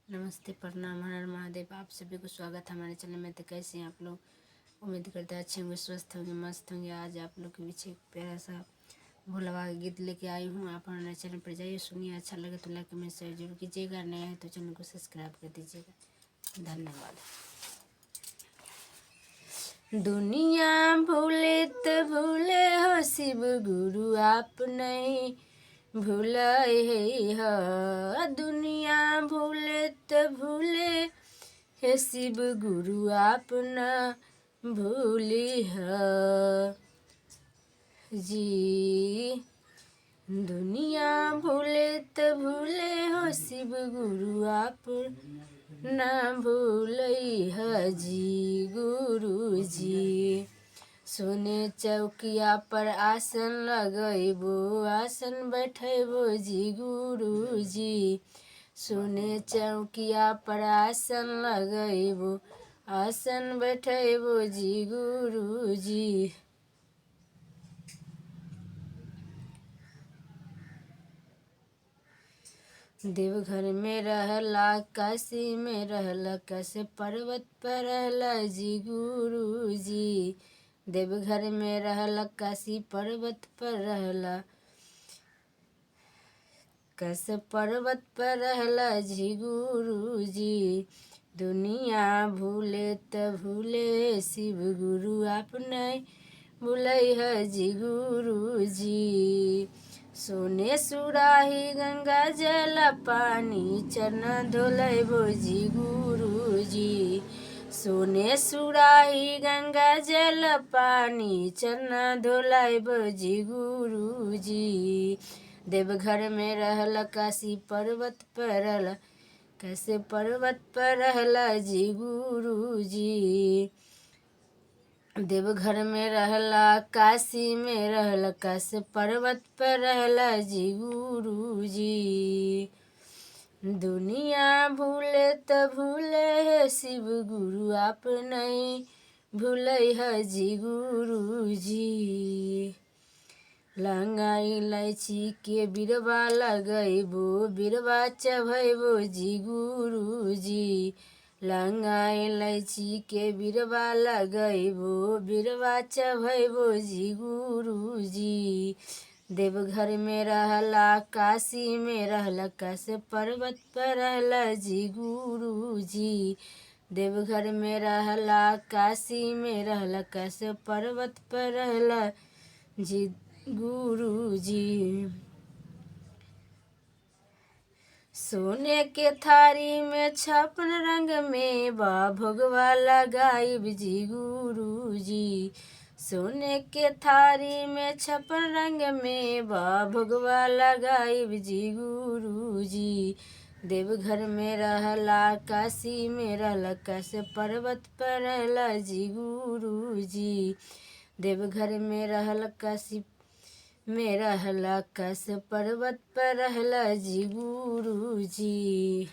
नमस्ते, प्रणाम, हर हर महादेव। आप सभी को स्वागत है हमारे चैनल में। तो कैसे हैं आप लोग? उम्मीद करते हैं अच्छे होंगे, स्वस्थ होंगे, मस्त होंगे। आज आप लोग के पीछे एक प्यारा सा भोला गीत लेके आई हूँ। आप हमारे चैनल पर जाइए, सुनिए। अच्छा लगे तो लाइक कमेंट शेयर जरूर कीजिएगा। नया है तो चैनल को सब्सक्राइब कर दीजिएगा। धन्यवाद। दुनिया भूले तो भूले हो, शिव गुरु आप नहीं भूले है। दुनिया भूले तो भूले हे, शिव गुरु आप न भूली है जी। दुनिया भूले तो भूले हो, शिव गुरु आप न भूलई है जी। गुरु जी सोने चौकिया पर आसन लगैबो, आसन बैठेबो जी। गुरु जी सोने चौकिया पर आसन लगैबो, आसन बैठेबो जी। गुरु जी देवघर में रहला, काशी में रहला, कैसे पर्वत पर रहला जी। गुरु जी देवघर में रहला, काशी पर्वत पर रहला, कैसे पर्वत पर रहला जी। गुरु जी दुनिया भूले तो भूले, शिव गुरु आप नहीं भूलई है जी। गुरु जी सोने सुराही गंगा जल पानी, चरण धोलैबो जी। गुरु जी सोने सुराही गंगा जल पानी, चरण धोलैबो जी। गुरु जी देवघर में रहला, काशी पर्वत पर रहला, कैसे पर्वत पर रहला जी। गुरु जी देवघर में रहला, काशी में रहला, कैसे पर्वत पर रहला जी। गुरु जी दुनिया भूले तो भूले है, शिव गुरु आप नहीं भूलई है जी। गुरु जी लंगा इलायची के बिरवा लगैबो, बिरवा चढ़ैबो जी। गुरु जी लंगा इलायची के बिरवा लगैबो, बिरवा चढ़ैबो जी। गुरु जी देवघर में रहला, काशी में रहला, कैसे पर्वत पर रहला जी। गुरु जी देवघर में रहला, काशी में रहला, कैसे पर्वत पर रहला जी। गुरु जी सोने के थारी में छप्पन रंग में बा भोगवा लगाइब जी। गुरु जी सोने के थारी में छप्पन रंग में बा भोगवा लगाइब जी। गुरु जी देवघर में रहला, काशी में रहला, कैसे पर्वत पर रहला जी। गुरु जी देवघर में रहला, काशी में रहला, कैसे पर्वत पर रहला जी। गुरु जी